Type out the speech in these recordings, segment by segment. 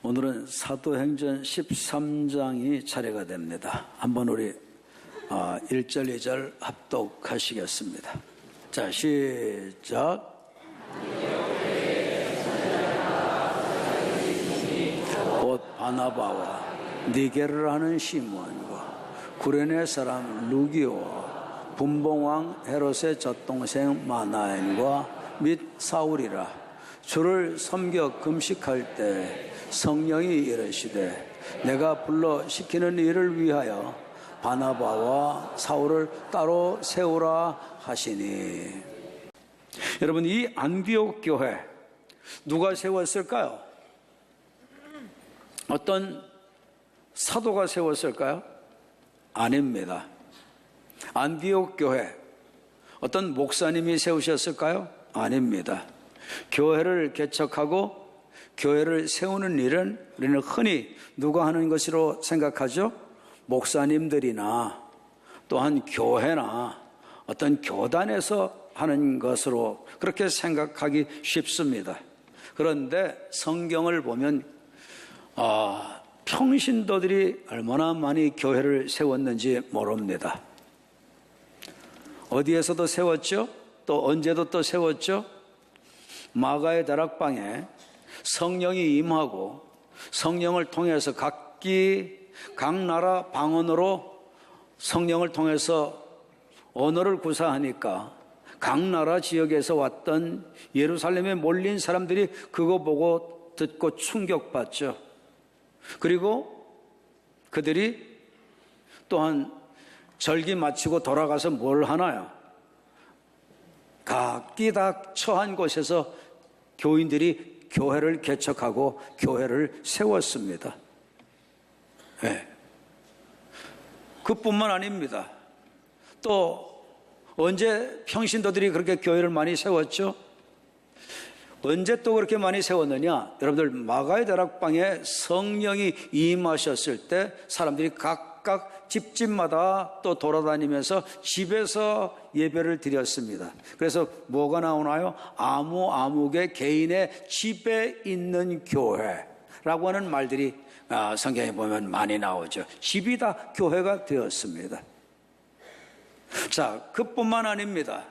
오늘은 사도행전 13장이 차례가 됩니다. 한번 우리 1절, 2절 합독하시겠습니다. 자, 시작. 곧 바나바와 니게를 하는 시몬과 구레네 사람 루기오와 분봉왕 헤롯의 젖동생 마나엔과 및 사울이라. 주를 섬겨 금식할 때 성령이 이르시되 내가 불러 시키는 일을 위하여 바나바와 사울을 따로 세우라 하시니. 여러분, 이 안디옥 교회 누가 세웠을까요? 어떤 사도가 세웠을까요? 아닙니다. 안디옥 교회 어떤 목사님이 세우셨을까요? 아닙니다. 교회를 개척하고 교회를 세우는 일은 우리는 흔히 누가 하는 것으로 생각하죠? 목사님들이나 또한 교회나 어떤 교단에서 하는 것으로 그렇게 생각하기 쉽습니다. 그런데 성경을 보면 평신도들이 얼마나 많이 교회를 세웠는지 모릅니다. 어디에서도 세웠죠? 또 언제도 또 세웠죠? 마가의 다락방에 성령이 임하고 성령을 통해서 각 나라 방언으로 성령을 통해서 언어를 구사하니까 각 나라 지역에서 왔던 예루살렘에 몰린 사람들이 그거 보고 듣고 충격받죠. 그리고 그들이 또한 절기 마치고 돌아가서 뭘 하나요? 각기 다 처한 곳에서 교인들이 교회를 개척하고 교회를 세웠습니다. 네. 그뿐만 아닙니다. 또 언제 평신도들이 그렇게 교회를 많이 세웠죠? 언제 또 그렇게 많이 세웠느냐? 여러분들, 마가의 다락방에 성령이 임하셨을 때 사람들이 각각 집집마다 또 돌아다니면서 집에서 예배를 드렸습니다. 그래서 뭐가 나오나요? 아무개 개인의 집에 있는 교회라고 하는 말들이 성경에 보면 많이 나오죠. 집이 다 교회가 되었습니다. 자, 그뿐만 아닙니다.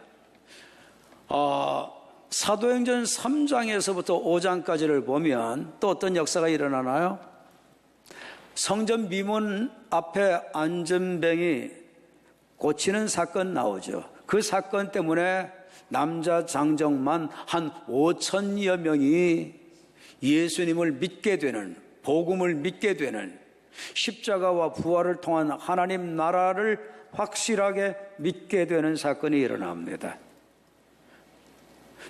사도행전 3장에서부터 5장까지를 보면 또 어떤 역사가 일어나나요? 성전 미문 앞에 안전뱅이 고치는 사건 나오죠. 그 사건 때문에 남자 장정만 한 5천여 명이 예수님을 믿게 되는, 복음을 믿게 되는, 십자가와 부활을 통한 하나님 나라를 확실하게 믿게 되는 사건이 일어납니다.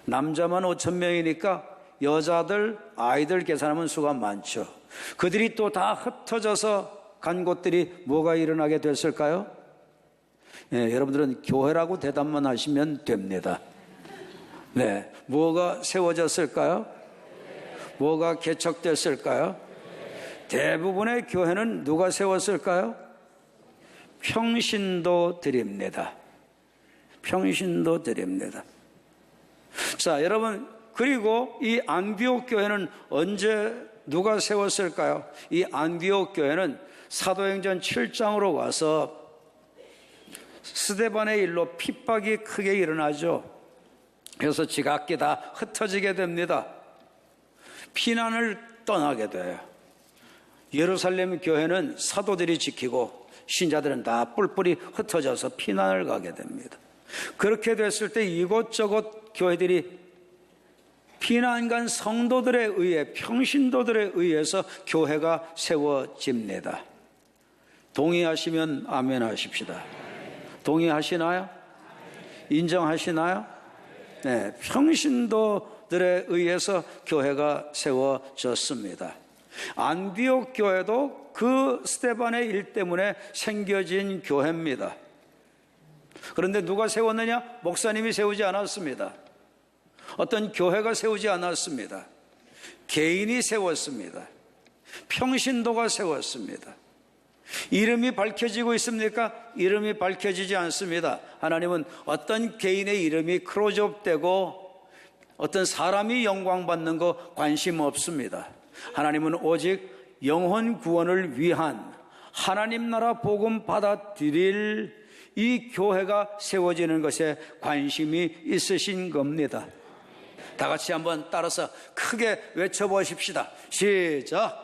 남자만 5천 명이니까 여자들, 아이들 계산하면 수가 많죠. 그들이 또 다 흩어져서 간 곳들이 뭐가 일어나게 됐을까요? 여러분들은 교회라고 대답만 하시면 됩니다. 네, 뭐가 세워졌을까요? 뭐가 개척됐을까요? 대부분의 교회는 누가 세웠을까요? 평신도들입니다. 평신도들입니다. 자, 여러분, 그리고 이 안디옥 교회는 언제 누가 세웠을까요? 이 안디옥 교회는 사도행전 7장으로 가서 스데반의 일로 핍박이 크게 일어나죠. 그래서 지각기 다 흩어지게 됩니다. 피난을 떠나게 돼요. 예루살렘 교회는 사도들이 지키고 신자들은 다 뿔뿔이 흩어져서 피난을 가게 됩니다. 그렇게 됐을 때 이곳저곳 교회들이 피난 간 성도들에 의해, 평신도들에 의해서 교회가 세워집니다. 동의하시면 아멘 하십시다. 동의하시나요? 인정하시나요? 네, 평신도들에 의해서 교회가 세워졌습니다. 안디옥 교회도 그 스데반의 일 때문에 생겨진 교회입니다. 그런데 누가 세웠느냐? 목사님이 세우지 않았습니다. 어떤 교회가 세우지 않았습니다. 개인이 세웠습니다. 평신도가 세웠습니다. 이름이 밝혀지고 있습니까? 이름이 밝혀지지 않습니다. 하나님은 어떤 개인의 이름이 크로즈업되고 어떤 사람이 영광받는 거 관심 없습니다. 하나님은 오직 영혼 구원을 위한 하나님 나라 복음 받아들일 이 교회가 세워지는 것에 관심이 있으신 겁니다. 다 같이 한번 따라서 크게 외쳐보십시다. 시작.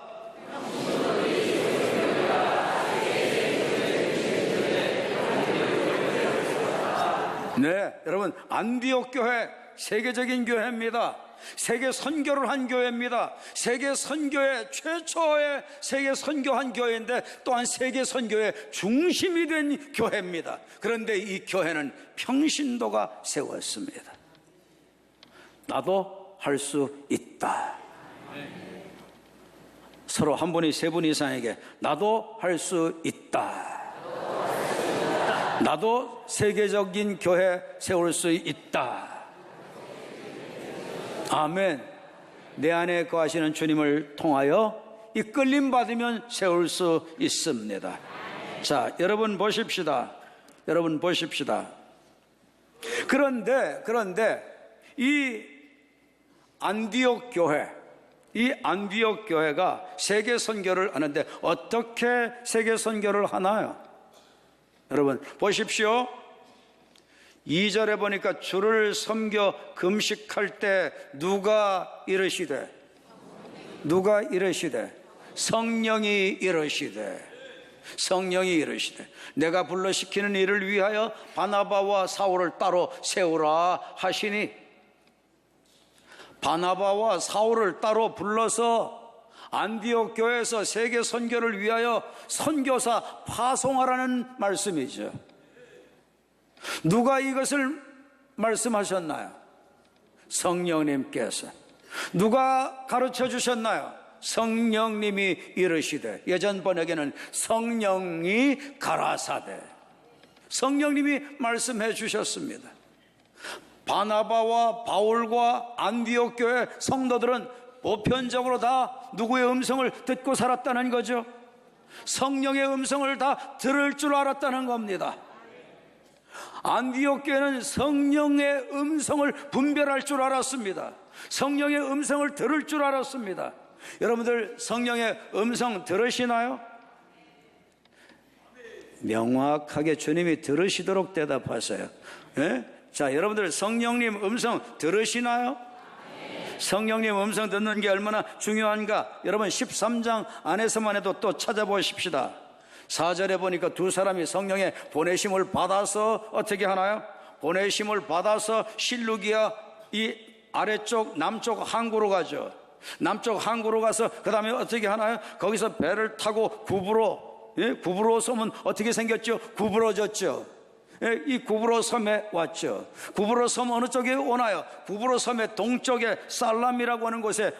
네, 여러분, 안디옥 교회 세계적인 교회입니다. 세계 선교를 한 교회입니다. 세계 선교의 최초의 세계 선교한 교회인데 또한 세계 선교의 중심이 된 교회입니다. 그런데 이 교회는 평신도가 세웠습니다. 나도 할 수 있다. 서로 한 분이 세 분 이상에게 나도 할 수 있다. 나도 세계적인 교회 세울 수 있다. 아멘. 내 안에 거하시는 주님을 통하여 이끌림 받으면 세울 수 있습니다. 자, 여러분 보십시다. 여러분 보십시다. 그런데 이 안디옥 교회, 이 안디옥 교회가 세계 선교를 하는데 어떻게 세계 선교를 하나요? 여러분 보십시오. 2절에 보니까 주를 섬겨 금식할 때 누가 이르시되 성령이 이르시되 내가 불러시키는 일을 위하여 바나바와 사울을 따로 세우라 하시니, 바나바와 사울을 따로 불러서 안디옥 교회에서 세계 선교를 위하여 선교사 파송하라는 말씀이죠. 누가 이것을 말씀하셨나요? 성령님께서. 누가 가르쳐 주셨나요? 성령님이 이르시되, 예전 번역에는 성령이 가라사대, 성령님이 말씀해 주셨습니다. 바나바와 바울과 안디옥 교회 성도들은 보편적으로 다 누구의 음성을 듣고 살았다는 거죠. 성령의 음성을 다 들을 줄 알았다는 겁니다. 안디옥 교회는 성령의 음성을 분별할 줄 알았습니다. 성령의 음성을 들을 줄 알았습니다. 여러분들 성령의 음성 들으시나요? 명확하게 주님이 들으시도록 대답하세요. 네? 자, 여러분들 성령님 음성 들으시나요? 성령님 음성 듣는 게 얼마나 중요한가, 여러분 13장 안에서만 해도 또 찾아보십시다. 4절에 보니까 두 사람이 성령의 보내심을 받아서 어떻게 하나요? 보내심을 받아서 실루기아 이 아래쪽 남쪽 항구로 가죠. 남쪽 항구로 가서 그 다음에 어떻게 하나요? 거기서 배를 타고 구브로 섬은 어떻게 생겼죠? 구부러졌죠. 이 구브로 섬에 왔죠. 구브로 섬 어느 쪽에 오나요? 구브로 섬의 동쪽에 살람이라고 하는 곳에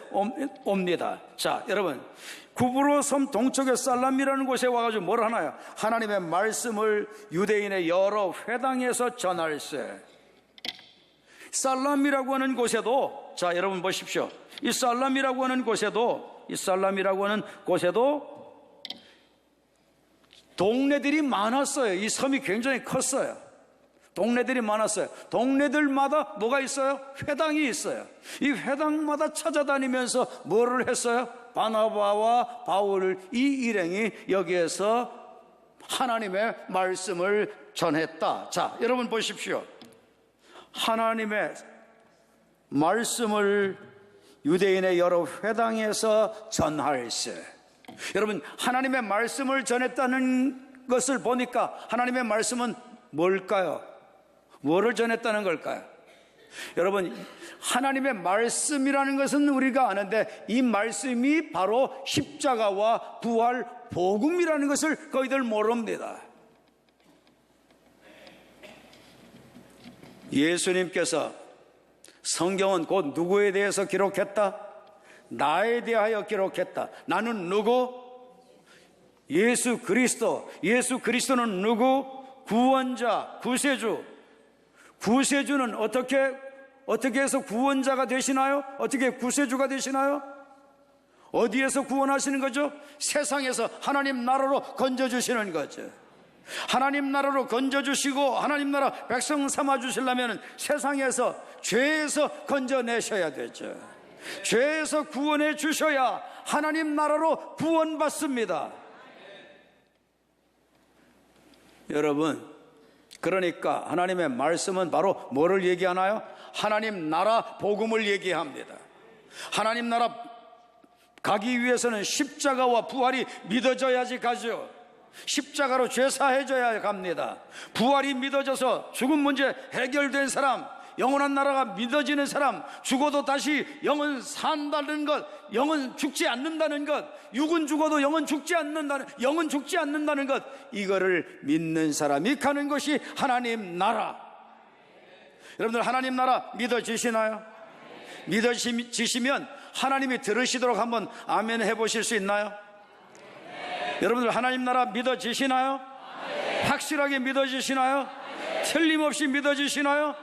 옵니다. 자, 여러분, 구브로 섬 동쪽에 살람이라는 곳에 와가지고 뭘 하나요? 하나님의 말씀을 유대인의 여러 회당에서 전할세. 살람이라고 하는 곳에도, 자, 여러분 보십시오. 이 살람이라고 하는 곳에도 동네들이 많았어요. 이 섬이 굉장히 컸어요. 동네들이 많았어요. 동네들마다 뭐가 있어요? 회당이 있어요. 이 회당마다 찾아다니면서 뭐를 했어요? 바나바와 바울 이 일행이 여기에서 하나님의 말씀을 전했다. 자, 여러분 보십시오. 하나님의 말씀을 유대인의 여러 회당에서 전할세. 여러분, 하나님의 말씀을 전했다는 것을 보니까 하나님의 말씀은 뭘까요? 뭐를 전했다는 걸까요? 여러분, 하나님의 말씀이라는 것은 우리가 아는데 이 말씀이 바로 십자가와 부활 복음이라는 것을 거의들 모릅니다. 예수님께서 성경은 곧 누구에 대해서 기록했다? 나에 대하여 기록했다. 나는 누구? 예수 그리스도. 예수 그리스도는 누구? 구원자, 구세주. 구세주는 어떻게 해서 구원자가 되시나요? 어떻게 구세주가 되시나요? 어디에서 구원하시는 거죠? 세상에서 하나님 나라로 건져주시는 거죠. 하나님 나라로 건져주시고 하나님 나라 백성 삼아주시려면 세상에서 죄에서 건져내셔야 되죠. 죄에서 구원해 주셔야 하나님 나라로 구원받습니다. 여러분, 그러니까 하나님의 말씀은 바로 뭐를 얘기하나요? 하나님 나라 복음을 얘기합니다. 하나님 나라 가기 위해서는 십자가와 부활이 믿어져야지 가죠. 십자가로 죄 사해져야 갑니다. 부활이 믿어져서 죽음 문제 해결된 사람, 영원한 나라가 믿어지는 사람, 죽어도 다시 영은 산다는 것, 영은 죽지 않는다는 것, 육은 죽어도 영은 죽지 않는다는 것, 이거를 믿는 사람이 가는 것이 하나님 나라. 여러분들 하나님 나라 믿어지시나요? 믿어지시면 하나님이 들으시도록 한번 아멘 해보실 수 있나요? 여러분들 하나님 나라 믿어지시나요? 확실하게 믿어지시나요? 틀림없이 믿어지시나요?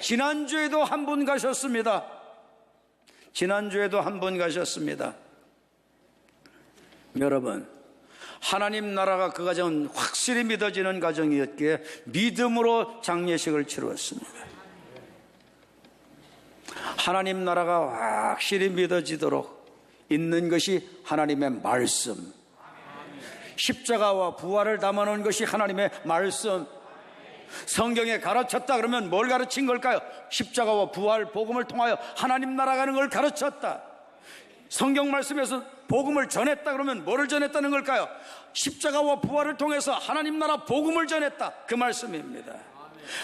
지난주에도 한 분 가셨습니다. 여러분, 하나님 나라가 그 가정은 확실히 믿어지는 가정이었기에 믿음으로 장례식을 치루었습니다. 하나님 나라가 확실히 믿어지도록 있는 것이 하나님의 말씀, 십자가와 부활을 담아놓은 것이 하나님의 말씀. 성경에 가르쳤다 그러면 뭘 가르친 걸까요? 십자가와 부활 복음을 통하여 하나님 나라 가는 걸 가르쳤다. 성경 말씀에서 복음을 전했다 그러면 뭐를 전했다는 걸까요? 십자가와 부활을 통해서 하나님 나라 복음을 전했다, 그 말씀입니다.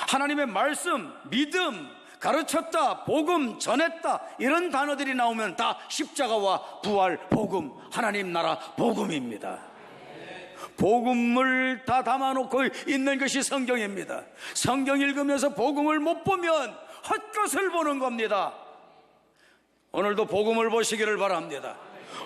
하나님의 말씀, 믿음, 가르쳤다, 복음, 전했다, 이런 단어들이 나오면 다 십자가와 부활, 복음, 하나님 나라 복음입니다. 복음을 다 담아놓고 있는 것이 성경입니다. 성경 읽으면서 복음을 못 보면 헛것을 보는 겁니다. 오늘도 복음을 보시기를 바랍니다.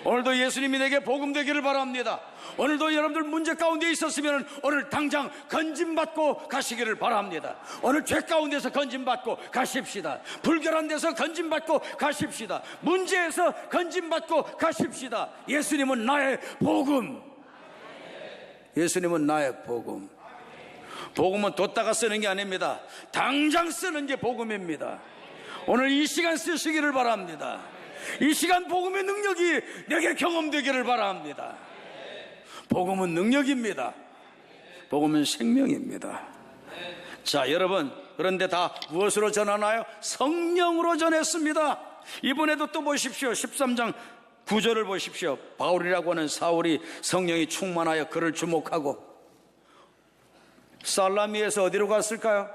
오늘도 예수님이 내게 복음 되기를 바랍니다. 오늘도 여러분들 문제 가운데 있었으면 오늘 당장 건짐받고 가시기를 바랍니다. 오늘 죄 가운데서 건짐받고 가십시다. 불결한 데서 건짐받고 가십시다. 문제에서 건짐받고 가십시다. 예수님은 나의 복음. 예수님은 나의 복음. 복음은 뒀다가 쓰는 게 아닙니다. 당장 쓰는 게 복음입니다. 오늘 이 시간 쓰시기를 바랍니다. 이 시간 복음의 능력이 내게 경험되기를 바랍니다. 복음은 능력입니다. 복음은 생명입니다. 자, 여러분, 그런데 다 무엇으로 전하나요? 성령으로 전했습니다. 이번에도 또 보십시오. 13장 9절을 보십시오. 바울이라고 하는 사울이 성령이 충만하여 그를 주목하고 살라미에서 어디로 갔을까요?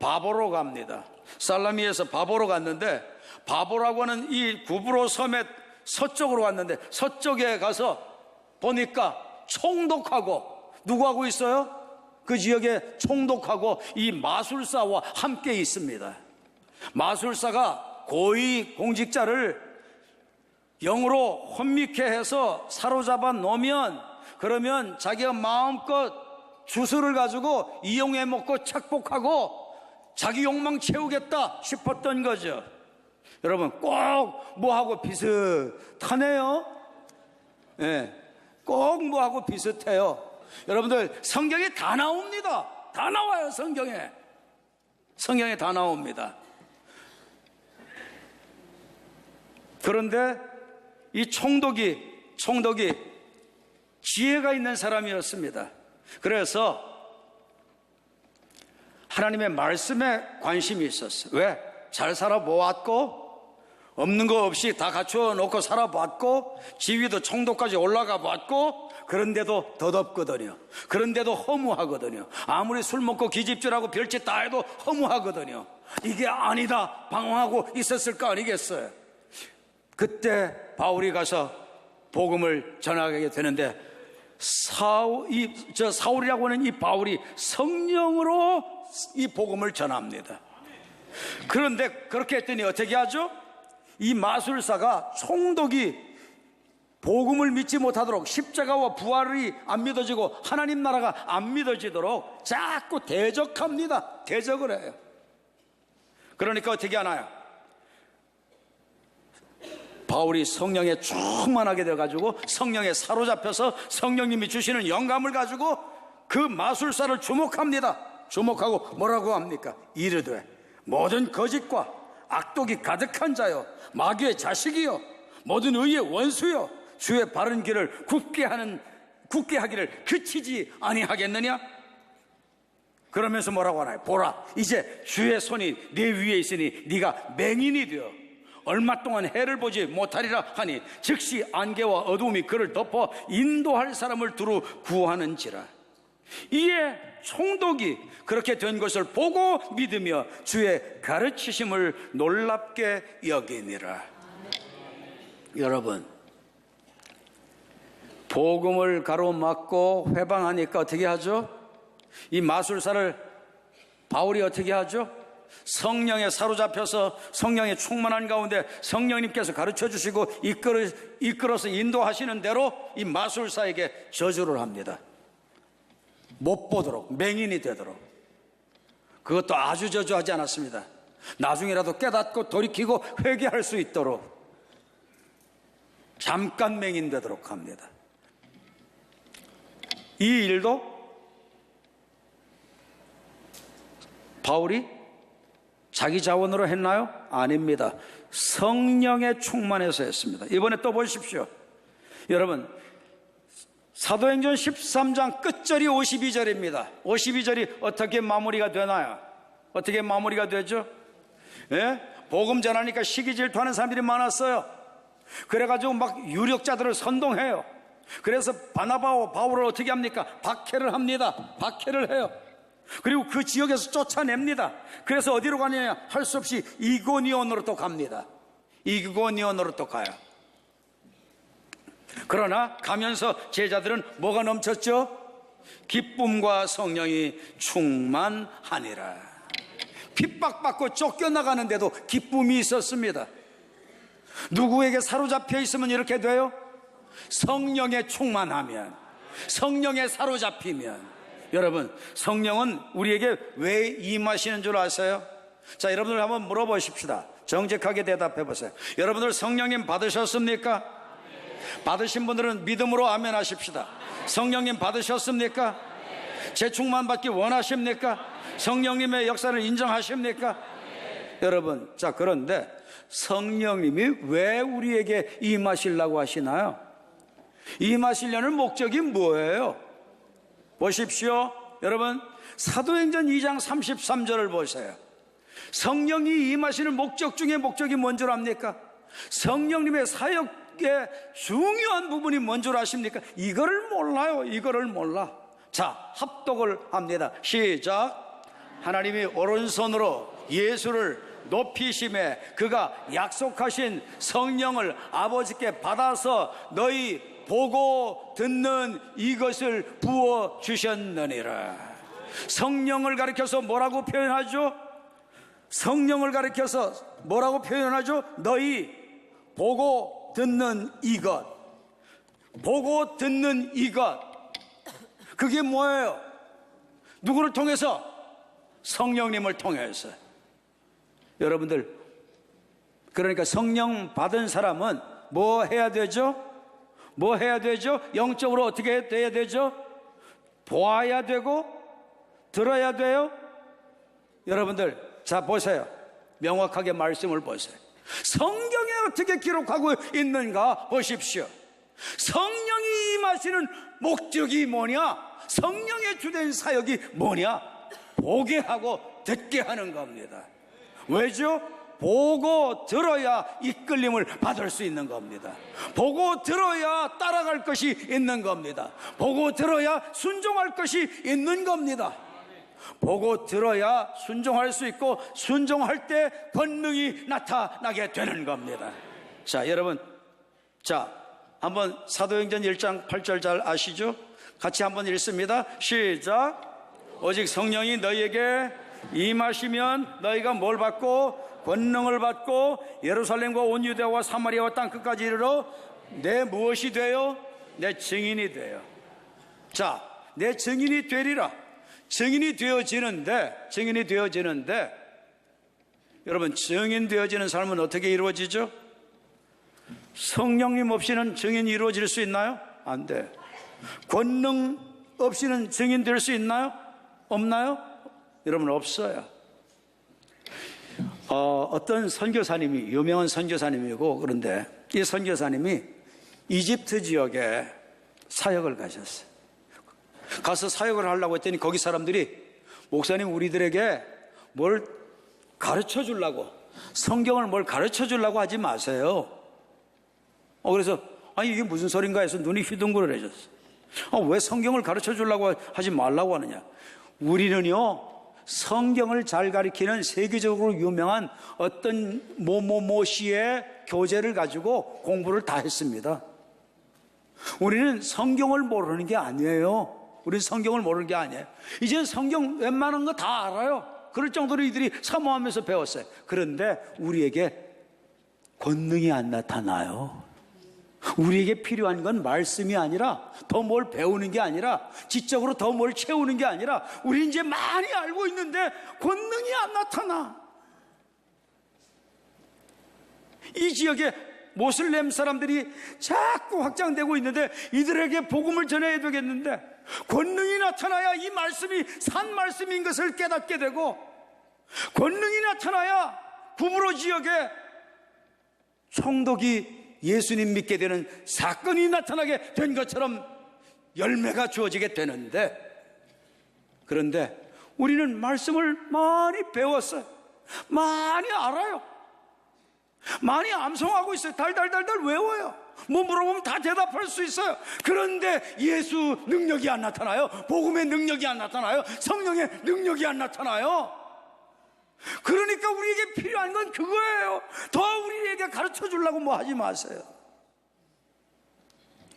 바보로 갑니다. 살라미에서 바보로 갔는데, 바보라고 하는 이 구브로 섬의 서쪽으로 갔는데, 서쪽에 가서 보니까 총독하고, 누구하고 있어요? 그 지역에 총독하고 이 마술사와 함께 있습니다. 마술사가 고위 공직자를 영으로 혼미케 해서 사로잡아 놓으면, 그러면 자기가 마음껏 주술을 가지고 이용해 먹고 착복하고 자기 욕망 채우겠다 싶었던 거죠. 여러분, 꼭 뭐하고 비슷하네요. 예, 꼭 뭐하고 비슷해요. 여러분들, 성경에 다 나옵니다. 다 나와요. 성경에 다 나옵니다. 그런데 이 총독이 지혜가 있는 사람이었습니다. 그래서 하나님의 말씀에 관심이 있었어요. 왜? 잘 살아보았고, 없는 거 없이 다 갖추어 놓고 살아봤고, 지위도 총독까지 올라가 봤고, 그런데도 덧없거든요. 그런데도 허무하거든요. 아무리 술 먹고 기집질하고 별짓 다 해도 허무하거든요. 이게 아니다 방황하고 있었을 거 아니겠어요? 그때 바울이 가서 복음을 전하게 되는데, 사울이라고 하는 이 바울이 성령으로 이 복음을 전합니다. 그런데 그렇게 했더니 어떻게 하죠? 이 마술사가, 총독이 복음을 믿지 못하도록, 십자가와 부활이 안 믿어지고 하나님 나라가 안 믿어지도록 자꾸 대적합니다. 대적을 해요. 그러니까 어떻게 하나요? 바울이 성령에 충만하게 돼가지고 성령에 사로잡혀서 성령님이 주시는 영감을 가지고 그 마술사를 주목합니다. 주목하고 뭐라고 합니까? 이르되 모든 거짓과 악독이 가득한 자요, 마귀의 자식이요, 모든 의의 원수여 주의 바른 길을 굳게 하기를 그치지 아니하겠느냐? 그러면서 뭐라고 하나요? 보라, 이제 주의 손이 네 위에 있으니 네가 맹인이 되어 얼마 동안 해를 보지 못하리라 하니 즉시 안개와 어두움이 그를 덮어 인도할 사람을 두루 구하는지라. 이에 총독이 그렇게 된 것을 보고 믿으며 주의 가르치심을 놀랍게 여기니라. 여러분, 복음을 가로막고 회방하니까 어떻게 하죠? 이 마술사를 바울이 어떻게 하죠? 성령에 사로잡혀서 성령의 충만한 가운데 성령님께서 가르쳐 주시고 이끌어서 인도하시는 대로 이 마술사에게 저주를 합니다. 못 보도록, 맹인이 되도록. 그것도 아주 저주하지 않았습니다. 나중에라도 깨닫고 돌이키고 회개할 수 있도록 잠깐 맹인 되도록 합니다. 이 일도 바울이 자기 자원으로 했나요? 아닙니다. 성령의 충만해서 했습니다. 이번에 또 보십시오. 여러분, 사도행전 13장 끝절이 52절입니다. 52절이 어떻게 마무리가 되나요? 어떻게 마무리가 되죠? 예? 복음 전하니까 시기 질투하는 사람들이 많았어요. 그래가지고 막 유력자들을 선동해요. 그래서 바나바와 바울을 어떻게 합니까? 박해를 합니다. 박해를 해요. 그리고 그 지역에서 쫓아냅니다. 그래서 어디로 가느냐? 할 수 없이 이고니온으로 또 갑니다. 이고니온으로 또 가요. 그러나 가면서 제자들은 뭐가 넘쳤죠? 기쁨과 성령이 충만하니라. 핍박받고 쫓겨나가는데도 기쁨이 있었습니다. 누구에게 사로잡혀 있으면 이렇게 돼요? 성령에 충만하면, 성령에 사로잡히면. 여러분, 성령은 우리에게 왜 임하시는 줄 아세요? 자, 여러분들 한번 물어보십시다. 정직하게 대답해 보세요. 여러분들 성령님 받으셨습니까? 받으신 분들은 믿음으로 아멘 하십시다. 성령님 받으셨습니까? 재충만 받기 원하십니까? 성령님의 역사를 인정하십니까? 여러분, 자, 그런데 성령님이 왜 우리에게 임하시려고 하시나요? 임하시려는 목적이 뭐예요? 보십시오. 여러분, 사도행전 2장 33절을 보세요. 성령이 임하시는 목적 중에 목적이 뭔 줄 압니까? 성령님의 사역의 중요한 부분이 뭔 줄 아십니까? 이거를 몰라요. 이거를 몰라. 자, 합독을 합니다. 시작. 하나님이 오른손으로 예수를 높이심에 그가 약속하신 성령을 아버지께 받아서 너희 보고 듣는 이것을 부어 주셨느니라. 성령을 가리켜서 뭐라고 표현하죠? 성령을 가리켜서 뭐라고 표현하죠? 너희 보고 듣는 이것. 보고 듣는 이것. 그게 뭐예요? 누구를 통해서? 성령님을 통해서. 여러분들, 그러니까 성령 받은 사람은 뭐 해야 되죠? 뭐 해야 되죠? 영적으로 어떻게 돼야 되죠? 보아야 되고 들어야 돼요. 여러분들, 자, 보세요. 명확하게 말씀을 보세요. 성경에 어떻게 기록하고 있는가 보십시오. 성령이 임하시는 목적이 뭐냐? 성령의 주된 사역이 뭐냐? 보게 하고 듣게 하는 겁니다. 왜죠? 보고 들어야 이끌림을 받을 수 있는 겁니다. 보고 들어야 따라갈 것이 있는 겁니다. 보고 들어야 순종할 것이 있는 겁니다. 보고 들어야 순종할 수 있고 순종할 때 권능이 나타나게 되는 겁니다. 자, 여러분, 자, 한번 사도행전 1장 8절 잘 아시죠? 같이 한번 읽습니다. 시작. 오직 성령이 너희에게 임하시면 너희가 뭘 받고? 권능을 받고 예루살렘과 온 유대와 사마리아와 땅 끝까지 이르러 내 무엇이 돼요? 내 증인이 돼요. 자, 내 증인이 되리라. 증인이 되어지는데 여러분, 증인 되어지는 삶은 어떻게 이루어지죠? 성령님 없이는 증인이 이루어질 수 있나요? 안 돼. 권능 없이는 증인 될 수 있나요? 없나요? 여러분, 없어요. 어떤 선교사님이, 유명한 선교사님이고, 그런데 이 선교사님이 이집트 지역에 사역을 가셨어요. 가서 사역을 하려고 했더니 거기 사람들이, 목사님 우리들에게 뭘 가르쳐 주려고, 성경을 뭘 가르쳐 주려고 하지 마세요. 그래서 아니 이게 무슨 소린가 해서 눈이 휘둥그레졌어요. 왜 성경을 가르쳐 주려고 하지 말라고 하느냐. 우리는요, 성경을 잘 가르치는 세계적으로 유명한 어떤 뭐뭐뭐 씨의 교재를 가지고 공부를 다 했습니다. 우리는 성경을 모르는 게 아니에요. 우리는 성경을 모르는 게 아니에요. 이제 성경 웬만한 거 다 알아요. 그럴 정도로 이들이 사모하면서 배웠어요. 그런데 우리에게 권능이 안 나타나요. 우리에게 필요한 건 말씀이 아니라, 더 뭘 배우는 게 아니라, 지적으로 더 뭘 채우는 게 아니라, 우리 이제 많이 알고 있는데 권능이 안 나타나. 이 지역에 모슬렘 사람들이 자꾸 확장되고 있는데 이들에게 복음을 전해야 되겠는데 권능이 나타나야 이 말씀이 산 말씀인 것을 깨닫게 되고, 권능이 나타나야 구브로 지역에 총독이 예수님 믿게 되는 사건이 나타나게 된 것처럼 열매가 주어지게 되는데, 그런데 우리는 말씀을 많이 배웠어요. 많이 알아요. 많이 암송하고 있어요. 달달달달 외워요. 뭐 물어보면 다 대답할 수 있어요. 그런데 예수 능력이 안 나타나요. 복음의 능력이 안 나타나요. 성령의 능력이 안 나타나요. 그러니까 우리에게 필요한 건 그거예요. 더 우리에게 가르쳐 주려고 뭐 하지 마세요.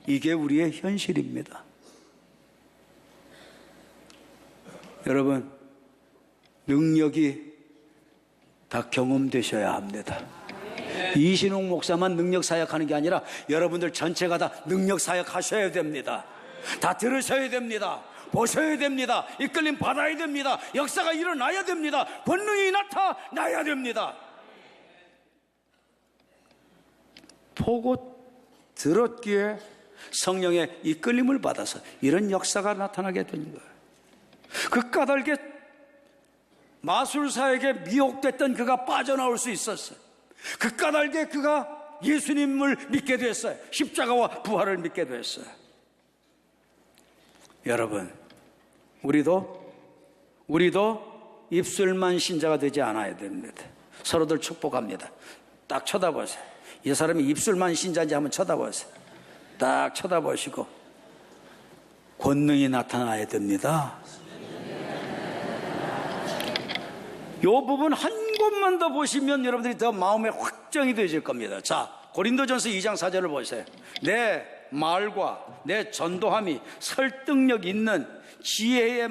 이게 우리의 현실입니다. 여러분, 능력이 다 경험되셔야 합니다. 이신웅 목사만 능력 사역하는 게 아니라 여러분들 전체가 다 능력 사역하셔야 됩니다. 다 들으셔야 됩니다. 보셔야 됩니다. 이끌림 받아야 됩니다. 역사가 일어나야 됩니다. 권능이 나타나야 됩니다. 보고 들었기에 성령의 이끌림을 받아서 이런 역사가 나타나게 된 거예요. 그 까닭에 마술사에게 미혹됐던 그가 빠져나올 수 있었어요. 그 까닭에 그가 예수님을 믿게 됐어요. 십자가와 부활을 믿게 됐어요. 여러분, 우리도 입술만 신자가 되지 않아야 됩니다. 서로들 축복합니다. 딱 쳐다보세요. 이 사람이 입술만 신자인지 한번 쳐다보세요. 딱 쳐다보시고 권능이 나타나야 됩니다. 이 부분 한 곳만 더 보시면 여러분들이 더 마음에 확정이 되실 겁니다. 자, 고린도전서 2장 4절을 보세요. 내 말과 내 전도함이 설득력 있는 지혜의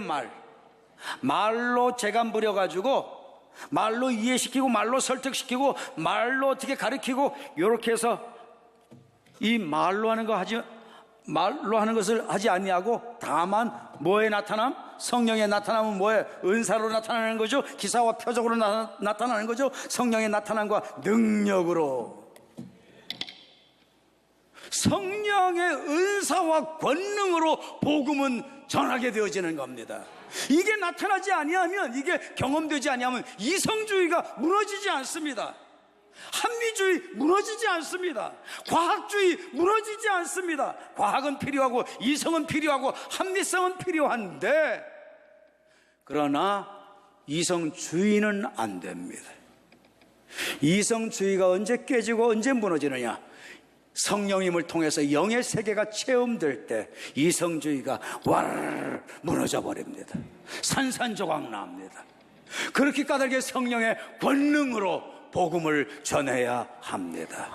말로 재간 부려가지고 말로 이해시키고 말로 설득시키고 말로 어떻게 가르치고 이렇게 해서 이 말로 하는 것을 하지 아니하고 다만 뭐에 나타남? 성령의 나타남은 뭐예요? 은사로 나타나는 거죠. 기사와 표적으로 나타나는 거죠. 성령의 나타남과 능력으로, 성령의 은사와 권능으로 복음은 전하게 되어지는 겁니다. 이게 나타나지 아니하면, 이게 경험되지 아니하면 이성주의가 무너지지 않습니다. 한미주의 무너지지 않습니다. 과학주의 무너지지 않습니다. 과학은 필요하고 이성은 필요하고 합리성은 필요한데, 그러나 이성주의는 안 됩니다. 이성주의가 언제 깨지고 언제 무너지느냐? 성령님을 통해서 영의 세계가 체험될 때 이성주의가 와르르 무너져 버립니다. 산산조각 납니다. 그렇게 까닭에 성령의 권능으로 복음을 전해야 합니다.